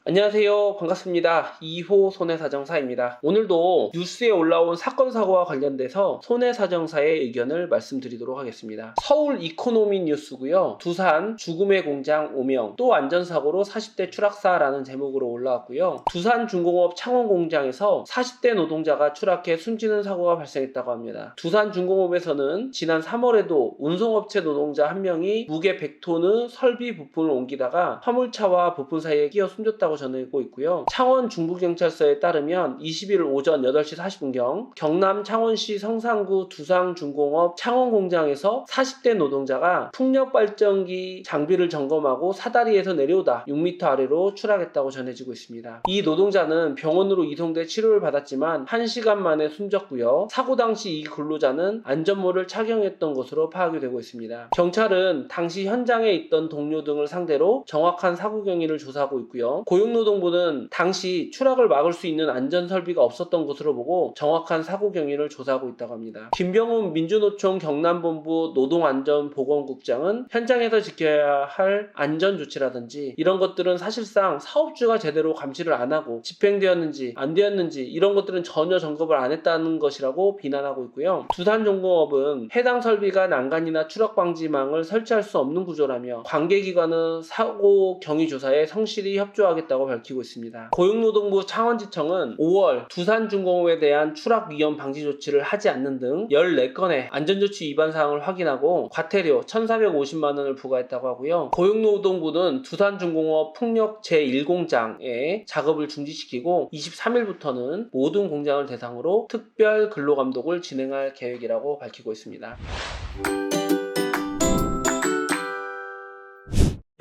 안녕하세요. 반갑습니다. 2호 손해사정사입니다. 오늘도 뉴스에 올라온 사건 사고와 관련돼서 손해사정사의 의견을 말씀드리도록 하겠습니다. 서울 이코노미 뉴스고요. 두산 죽음의 공장 오명 또 안전사고로 40대 추락사라는 제목으로 올라왔고요. 두산중공업 창원공장에서 40대 노동자가 추락해 숨지는 사고가 발생했다고 합니다. 두산중공업에서는 지난 3월에도 운송업체 노동자 한 명이 무게 100톤의 설비 부품을 옮기다가 화물차와 부품 사이에 끼어 숨졌다고 전하고 있고요. 창원 중부경찰서에 따르면 21일 오전 8시 40분경 경남 창원시 성산구 두산중공업 창원공장에서 40대 노동자가 풍력발전기 장비를 점검하고 사다리에서 내려오다 6m 아래로 추락했다고 전해지고 있습니다. 이 노동자는 병원으로 이송돼 치료를 받았지만 1시간 만에 숨졌고요. 사고 당시 이 근로자는 안전모를 착용했던 것으로 파악이 되고 있습니다. 경찰은 당시 현장에 있던 동료 등을 상대로 정확한 사고 경위를 조사하고 있고요. 고용노동부는 당시 추락을 막을 수 있는 안전설비가 없었던 것으로 보고 정확한 사고 경위를 조사하고 있다고 합니다. 김병훈 민주노총 경남본부 노동안전보건국장은 현장에서 지켜야 할 안전조치라든지 이런 것들은 사실상 사업주가 제대로 감시를 안 하고 집행되었는지 안 되었는지 이런 것들은 전혀 점검을 안 했다는 것이라고 비난하고 있고요. 두산중공업은 해당 설비가 난간이나 추락 방지망을 설치할 수 없는 구조라며 관계기관은 사고 경위 조사에 성실히 협조하겠다고 밝히고 있습니다. 고용노동부 창원지청은 5월 두산중공업에 대한 추락 위험 방지 조치를 하지 않는 등 14건의 안전조치 위반 사항을 확인하고 과태료 1,450만 원을 부과했다고 하고요. 고용노동부는 두산중공업 풍력 제1공장의 작업을 중지시키고 23일부터는 모든 공장을 대상으로 특별 근로감독을 진행할 계획이라고 밝히고 있습니다.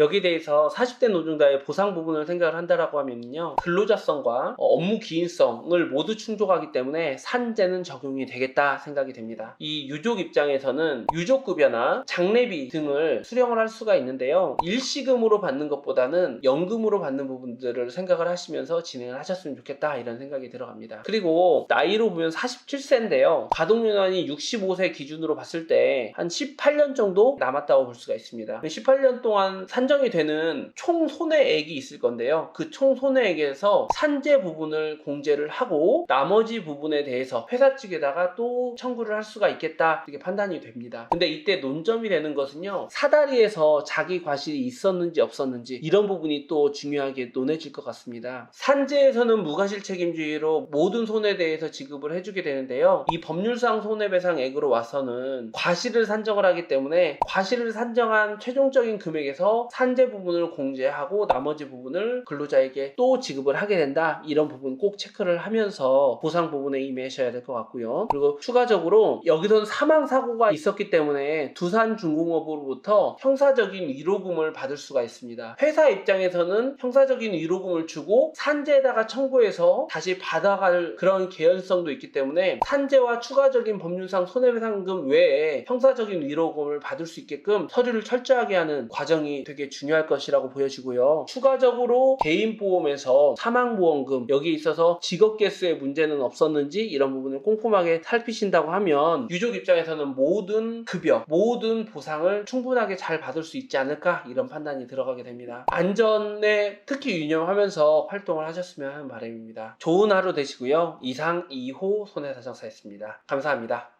여기에 대해서 40대 노동자의 보상 부분을 생각을 한다라고 하면요. 근로자성과 업무 기인성을 모두 충족하기 때문에 산재는 적용이 되겠다 생각이 됩니다. 이 유족 입장에서는 유족급여나 장례비 등을 수령을 할 수가 있는데요. 일시금으로 받는 것보다는 연금으로 받는 부분들을 생각을 하시면서 진행을 하셨으면 좋겠다 이런 생각이 들어갑니다. 그리고 나이로 보면 47세인데요. 가동연한이 65세 기준으로 봤을 때 한 18년 정도 남았다고 볼 수가 있습니다. 18년 동안 산정이 되는 총 손해액이 있을 건데요. 그 총 손해액에서 산재 부분을 공제를 하고 나머지 부분에 대해서 회사 측에다가 또 청구를 할 수가 있겠다 이렇게 판단이 됩니다. 근데 이때 논점이 되는 것은요. 사다리에서 자기 과실이 있었는지 없었는지 이런 부분이 또 중요하게 논해질 것 같습니다. 산재에서는 무과실 책임주의로 모든 손해에 대해서 지급을 해주게 되는데요. 이 법률상 손해배상액으로 와서는 과실을 산정을 하기 때문에 과실을 산정한 최종적인 금액에서 산재 부분을 공제하고 나머지 부분을 근로자에게 또 지급을 하게 된다. 이런 부분 꼭 체크를 하면서 보상 부분에 임하셔야 될 것 같고요. 그리고 추가적으로 여기서는 사망사고가 있었기 때문에 두산중공업으로부터 형사적인 위로금을 받을 수가 있습니다. 회사 입장에서는 형사적인 위로금을 주고 산재에다가 청구해서 다시 받아갈 그런 개연성도 있기 때문에 산재와 추가적인 법률상 손해배상금 외에 형사적인 위로금을 받을 수 있게끔 서류를 철저하게 하는 과정이 되게 중요할 것이라고 보여지고요. 추가적으로 개인보험에서 사망보험금 여기에 있어서 직업개수의 문제는 없었는지 이런 부분을 꼼꼼하게 살피신다고 하면 유족 입장에서는 모든 급여, 모든 보상을 충분하게 잘 받을 수 있지 않을까 이런 판단이 들어가게 됩니다. 안전에 특히 유념하면서 활동을 하셨으면 하는 바람입니다. 좋은 하루 되시고요. 이상 2호 손해사정사였습니다. 감사합니다.